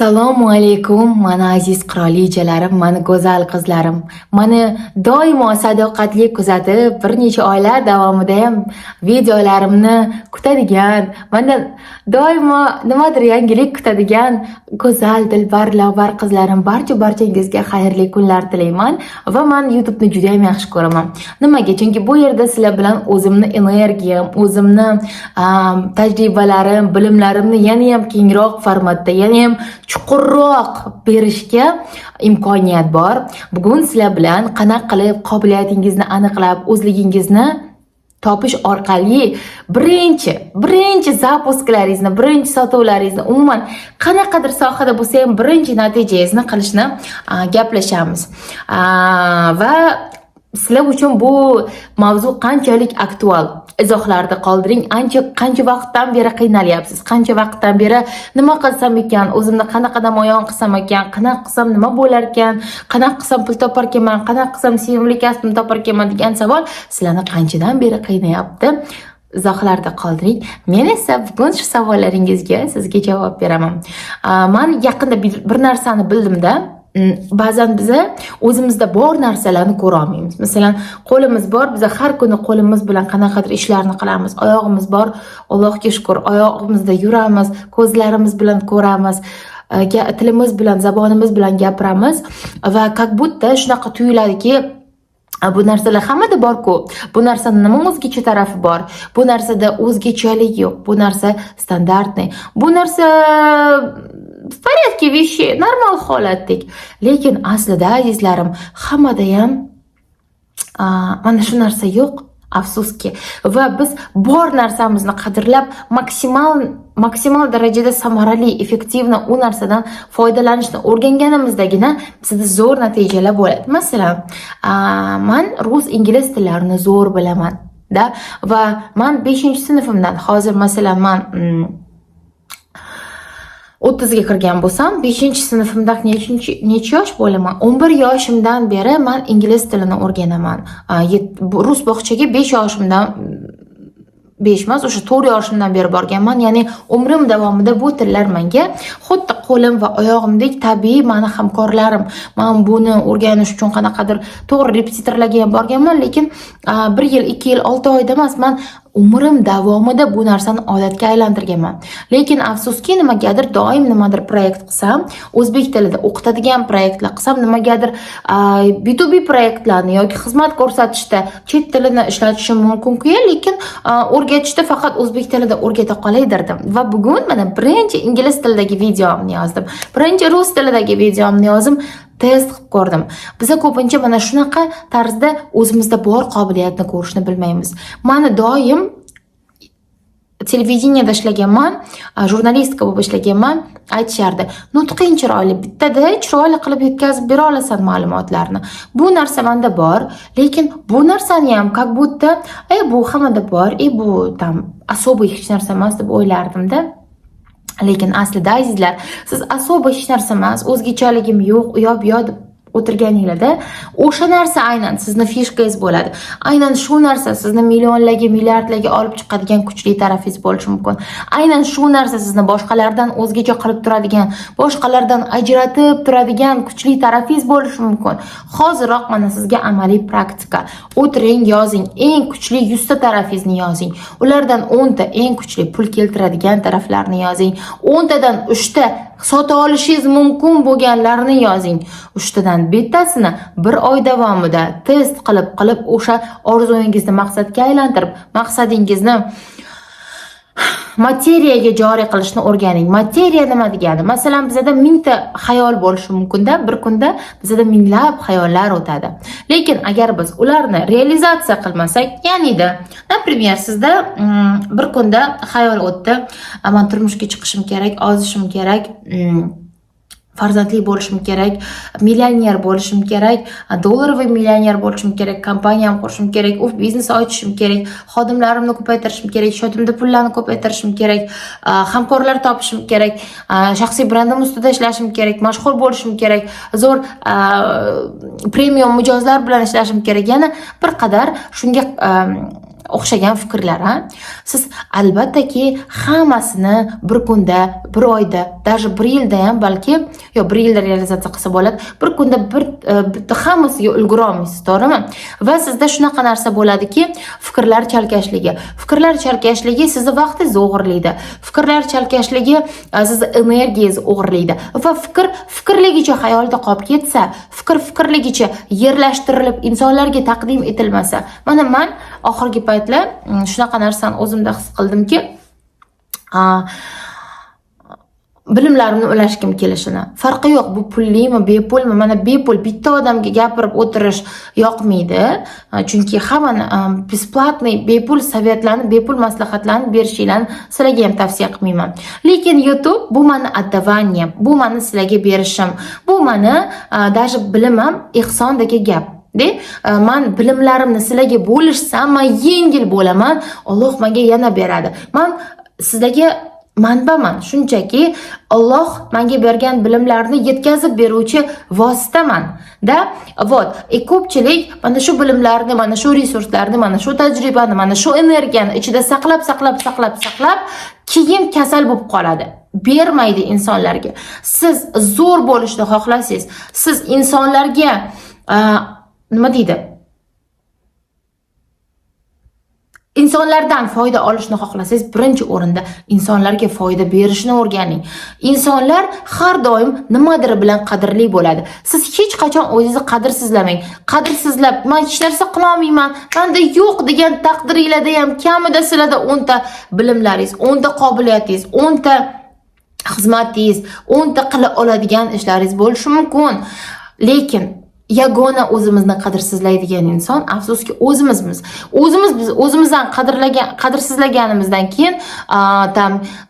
Assalomu alaykum, mana aziz qirolichalarim, mana go'zal qizlarim. Mani doimo sadoqatli kuzatib, bir necha oylar davomida ham videolarimni kutadigan, mendan doimo nimadir yangilik kutadigan go'zal, dilbar, lobar qizlarim, barchangizga xayrli kunlar tilayman va men YouTube'ni juda ham yaxshi ko'raman. Nimaga? Chunki bu yerda sizlar bilan o'zimni energiyam, o'zimni tajribalarim, bilimlarimni yana ham kengroq formatda, yana ham chuqurroq berishga imkoniyat bor. Bugun sizlar bilan qanaqa qilib qobiliyatingizni aniqlab, o'zligingizni topish orqali birinchi zapuskaringizni, birinchi sotuvlaringizni, umuman qanaqadir sohada bo'lsa ham birinchi natijangizni qilishni gaplashamiz. Va sizlar uchun bu mavzu qanchalik aktual? Izohlarda qoldiring. Qancha vaqtdan beri qiynalyapsiz? Qancha vaqtdan beri nima qilsam ekan? O'zimni qanaqa namoyon qilsam ekan? Qanaqa qilsam nima bo'lar ekan? Qanaqa qilsam pul topar ekanman? Qanaqa qilsam sevimli kasbimni topar ekanman degan savol sizlarni qanchadan beri qiynayapti? Izohlarda qoldiring. Men esa bugun shu savollaringizga sizga javob beraman. Men yaqinda bir narsani bildimda, ba'zan biz o'zimizda bor narsalarni ko'ra olmaymiz. Masalan, qo'limiz bor, biz har kuni qo'limiz bilan qanaqadir ishlarni qilamiz. Oyog'imiz bor, Allohga shukr, oyog'imizda yuramiz, ko'zlarimiz bilan ko'ramiz, tilimiz bilan, zabonimiz bilan gapiramiz va как будто shunaqa tuyuladiki, bu narsalar hammada bor-ku. Bu narsani nima o'zgacha tarafi bor? Bu narsada o'zgachalik yo'q. Bu narsa standartniy. Bu narsa в порядке вещи, normal holatdek. Lekin aslida azizlarim, hammada ham mana shu narsa yo'q, afsuski. Va biz bor narsamizni qadrlab, maksimal darajada samarali, effektivni u narsadan foydalanishni o'rganganimizdagina bizda zo'r natijalar bo'ladi. Masalan, men rus, ingliz tillarini zo'r bilaman, da, va men 5-sinfimdan hozir masalan men 30 ga kirgan bo'lsam, 5-sinfimda necha yosh bo'laman? 11 yoshimdan beri men ingliz tilini o'rganaman. Rus bog'chaga 5 yoshimdan 5 emas, o'sha 4 yoshimdan beri borganman. Ya'ni umrim davomida bu tillar menga xuddi qo'lim va oyog'imdek tabiiy meni hamkorlarim. Men buni o'rganish uchun qanaqadir to'g'ri repetitorlarga ham borganman, lekin 1 yil, 2 yil, 6 oyda emas, men umrim davomida bu narsani odatga aylantirganman. Lekin afsuski, nimagadir doim nimadir proyekt qilsam, o'zbek tilida o'qitadigan proyektlar qilsam, nimagadir B2B proyektlarni yoki xizmat ko'rsatishda chet tilini ishlatishim mumkin-ku, lekin o'rgatishda faqat o'zbek tilida o'rgata qolay derdim. Va bugun mana birinchi ingliz tilidagi videomni yozdim. Birinchi rus tilidagi videomni yozdim. Test qilib ko'rdim. Biz ko'pincha mana shunaqa tarzda o'zimizda bor qobiliyatni ko'rishni bilmaymiz. Meni doim televideniyada ishlaganman, jurnalistika bo'lib ishlaganman, aytishardi, nutqing chiroyli, bittada chiroyli qilib yetkazib bera olasan ma'lumotlarni. Bu narsa menda bor, lekin bu narsani ham как будто bu hammada bor, bu tam особый hech narsa emas deb o'ylardim-da. Lekin aslida azizlar, siz asobi hech narsa emas, o'zgachaligim yo'q, u yoq bu yoq deb o'tirganinglarda, o'sha narsa aynan sizni fishkangiz bo'ladi. Aynan shu narsa sizni millionlarga, milliardlarga olib chiqadigan kuchli tarafingiz bo'lishi mumkin. Aynan shu narsa sizni boshqalardan o'zgacha qilib turadigan, boshqalardan ajratib turadigan kuchli tarafingiz bo'lishi mumkin. Hoziroq mana sizga amaliy praktika. O'tiring, yozing, eng kuchli 100 ta tarafingizni yozing. Ulardan 10 ta eng kuchli pul keltiradigan taraflarni yozing. 10 tadan 3 ta sota olishingiz mumkin bo'lganlarni yozing. 3 tadan bittasini bir oy davomida test qilib o'sha orzungizni maqsadga aylantirib, maqsadingizni materiyaga joriy qilishni o'rganing. Materiya nima degani? Masalan, bizda 1000 ta xayol bo'lishi mumkin-da, bir kunda bizda minglab xayollar o'tadi. Lekin agar biz ularni realizatsiya qilmasak, ya'ni-da, например, sizda bir kunda xayol o'tdi, men turmushga chiqishim kerak, ozishim kerak, farzandli bo'lishim kerak, millioner bo'lishim kerak, dollarviy millioner bo'lishim kerak, kompaniyam qurishim kerak, biznes ochishim kerak, xodimlarimni ko'paytirishim kerak, shotimda pullarni ko'paytirishim kerak, hamkorlar topishim kerak, shaxsiy brendim ustida ishlashim kerak, mashhur bo'lishim kerak, zo'r premium mijozlar bilan ishlashim kerak. Yana bir qadar shunga o'xshagan fikrlar, siz albattaki hammasini bir kunda, bir oyda, даже bir yilda ham balki, yo bir yilda realizatsiya qilsa bo'ladi, bir kunda bitta hammasiga ulgura olmaysiz, to'g'rimi? Va sizda shunaqa narsa bo'ladiki, fikrlar chalkashligi. Fikrlar chalkashligi sizni vaqtingizni o'g'irlaydi. Fikrlar chalkashligi sizni energiyangizni o'g'irlaydi. Va fikrligicha hayolda qolib ketsa, fikrligicha yerlashtirilib insonlarga taqdim etilmasa, mana men oxirgi paytlar shunaqa narsani o'zimda his qildimki, bilimlarimni ulashgim kelishini. Farqi yo'q, bu pullimi, bepulmi? Mana bepul bitta odamga gapirib o'tirish yoqmaydi. Chunki hammani besplatniy bepul sovetlarni, bepul maslahatlarni berishinglarni sizlarga ham tavsiya qilmayman. Lekin YouTube bu meni отдаванием, bu meni sizlarga berishim. Bu meni даже bilimim ehsondagi gap. Man bilimlarimni sizlarga bo'lishsam, men yengil bo'laman. Alloh menga yana beradi. Men sizlarga manbaman, shunchaki Alloh menga bergan bilimlarni yetkazib beruvchi vositaman. Ko'pchilik mana shu bilimlarni, mana shu resurslarni, mana shu tajribani, mana shu energiyani ichida saqlab, keyin kasal bo'lib qoladi. Bermaydi insonlarga. Siz zo'r bo'lishni xohlasangiz, siz insonlarga nima deydi? insonlardan foyda olishni xohlasangiz, birinchi o'rinda insonlarga foyda berishni o'rganing. Insonlar har doim nimadir bilan qadrli bo'ladi. Siz hech qachon o'zingizni qadrsizlamang. Qadrsizlab, men hech narsa qila olmayman, menda yo'q degan taqdiringlarda ham kamida sizlarda 10 ta bilimlaringiz, 10 ta qobiliyatingiz, 10 ta xizmatingiz, 10 ta qila oladigan ishlaringiz bo'lishi mumkin. Lekin yagona o'zimizni qadrsizlaydigan inson afsuski o'zimizmiz. O'zimizdan qadrsizlaganimizdan keyin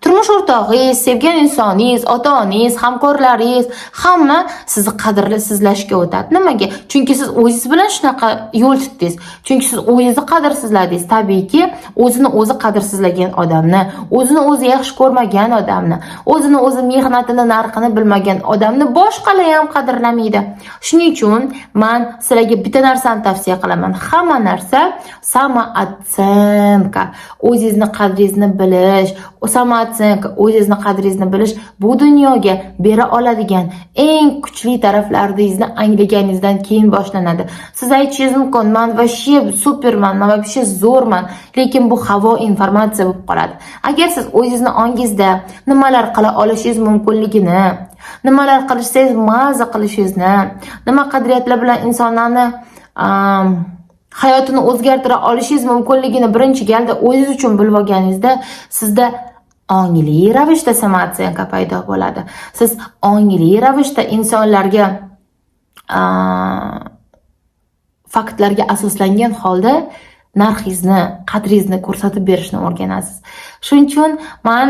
turmush o'rtog'ingiz, sevgan insoningiz, ota-onangiz, hamkorlaringiz hamma sizni qadrsizlashga o'tadi. Nimaga? Chunki siz o'zingiz bilan shunaqa yo'l tutdingiz. Chunki siz o'zingizni qadrsizladingiz. Tabiiyki, o'zini o'zi qadrsizlagan odamni, o'zini o'zi yaxshi ko'rmagan odamni, o'zini o'zi mehnatini narxini bilmagan odamni boshqalar ham qadrlamaydi. Shuning uchun men sizlarga bitta narsani tavsiya qilaman. Hamma narsa samootsyenka. O'zingizni qadringizni bilish, samootsyenka, o'zingizni qadringizni bilish bu dunyoga bera oladigan eng kuchli taraflaringizni anglaganingizdan keyin boshlanadi. Siz aytishingiz mumkin, men vashye superman, men vashye zo'rman, lekin bu havo informatsiya bo'lib qoladi. Agar siz o'zingizni ongingizda nimalar qila olishingiz mumkinligini, nimalar qilsangiz maza qilishingizni, nima qadriyatlar bilan insonlarni hayotini o'zgartira olishingiz mumkinligini birinchi galda o'zingiz uchun bilib olganingizda, sizda ongli ravishda samootsyenka paydo bo'ladi. Siz ongli ravishda insonlarga faktlarga asoslangan holda narxingizni, qadringizni ko'rsatib berishni o'rganasiz. Shuning uchun men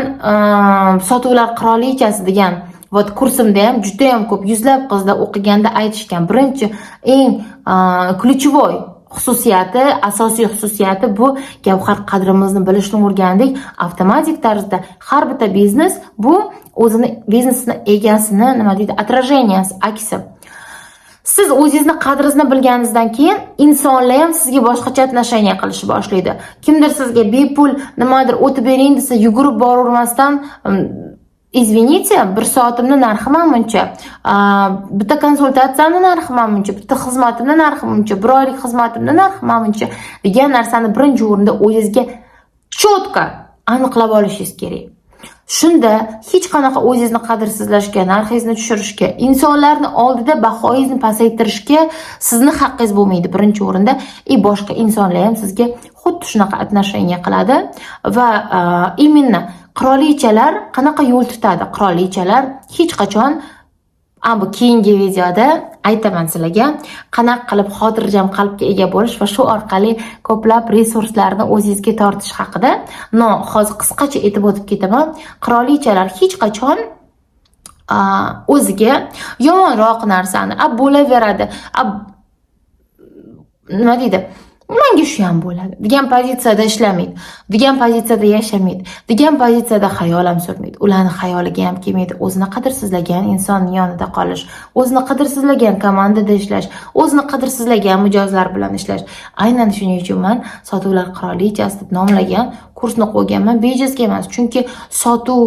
sotuvlar qirolichasi degan kursimda ham juda ham ko'p yuzlab qizlar o'qiganda aytishgan. Birinchi eng ключевой xususiyati, asosiy xususiyati bu gavhar qadrimizni bilishni o'rgandik. Avtomatik tarzda har bitta biznes bu o'zini biznesini egasini nima deydi, отраженияsi, aksi. Siz o'zingizni qadringizni bilganingizdan keyin insonlar ham sizga boshqacha отношение qilishni boshlaydi. Kimdir sizga bepul nimadir o'tib bering desa, yugurib boravermasdan izvinite, bir soatimni narxi menimcha, bitta konsultatsiyamni narxi menimcha, bitta xizmatimni narxi menimcha, bir oylik xizmatimni narxi menimcha degan narsani birinchi o'rinda o'zingizga cho'tka aniqlab olishingiz kerak. Shunda hech qanaqa o'zingizni qadrsizlashga, narxingizni tushirishga, insonlarning oldida bahoyingizni pasaytirishga sizni haqqingiz bo'lmaydi birinchi o'rinda. Boshqa insonlar ham sizga xuddi shunaqa отношение qiladi va именно qirolichalar qanaqa yo'l tutadi? Qirolichalar hech qachon bu keyingi videoda aytaman sizlarga qanaqa qilib xotirjam qalbga ega bo'lish va shu orqali ko'plab resurslarni o'zingizga tortish haqida. Hozir qisqacha aytib o'tib ketaman. Qirolichalar hech qachon o'ziga yomonroq narsani bo'laveradi. Nima deydi? menga shu ham bo'ladi degan pozitsiyada ishlamaydi, degan pozitsiyada yashamaydi, degan pozitsiyada xayol ham surmaydi. Ularni xayoliga ham kelmaydi o'zini qadrsizlagan insonning yonida qolish, o'zini qadrsizlagan komandada ishlash, o'zini qadrsizlagan mijozlar bilan ishlash. Aynan shuning uchun men sotuvlar qirolichasi deb nomlagan kursni qo'yganman, bejizga emas. Chunki sotuv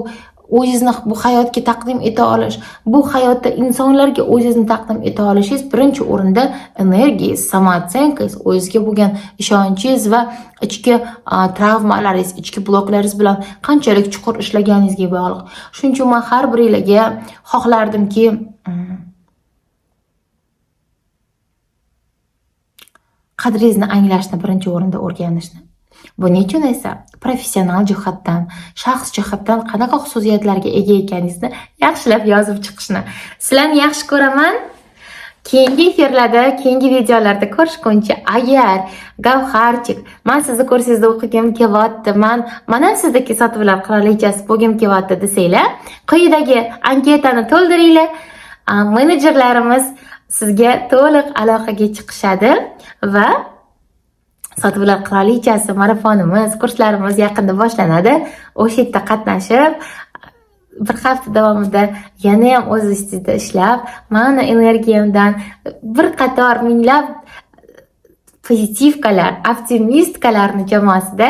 o'zingizni bu hayotga taqdim eta olish, bu hayotda insonlarga o'zingizni taqdim eta olishingiz birinchi o'rinda energiyangiz, samootsyenkangiz, o'zingizga bo'lgan ishonchingiz va ichki travmalaringiz, ichki bloklaringiz bilan qanchalik chuqur ishlaganingizga bog'liq. Shuning uchun men har biringizga xohlardimki, qadringizni anglashni birinchi o'rinda o'rganishni. Buning uchun esa professional jihatdan, shaxs jihatdan qanaqa xususiyatlarga ega ekaningizni yaxshilab yozib chiqishni. Sizlarni yaxshi ko'raman. Keyingi efirlarda, keyingi videolarda ko'rishguncha, agar Gavharchik, men sizni kursingizda o'qigim kelyapti, mana sizdagi sotuvlar qirolichasi bo'lgim kelyapti desanglar, quyidagi anketani to'ldiringlar. Menejerlarimiz sizga to'liq aloqaga chiqishadi va sotuvlar qirolichasi marafonimiz, kurslarimiz yaqinda boshlanadi. O'sha yerda qatnashib, bir hafta davomida yana ham o'z ustida ishlab, meni energiyamdan bir qator minglab pozitivkalar, optimistkalarni jamoasida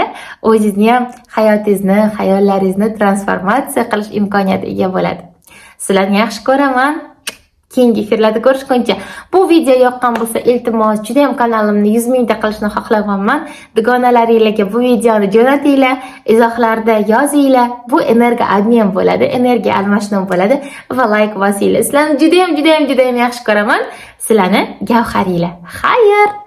o'zingizni ham hayotingizni, xayollaringizni transformatsiya qilish imkoniyatiga ega bo'ladi. Sizlarni yaxshi ko'raman. Keyingi efirlarda ko'rishguncha, bu video yoqqan bo'lsa, iltimos, juda ham kanalimni 100 mingta qilishni xohlamayman. Dugonalaringizga bu videoni jo'natinglar, izohlarda yozinglar. Bu energiya obmen bo'ladi, energiya almashinuv bo'ladi va like bosinglar. Sizlarni juda ham yaxshi ko'raman. Sizlarni Gavharinglar. Xayr!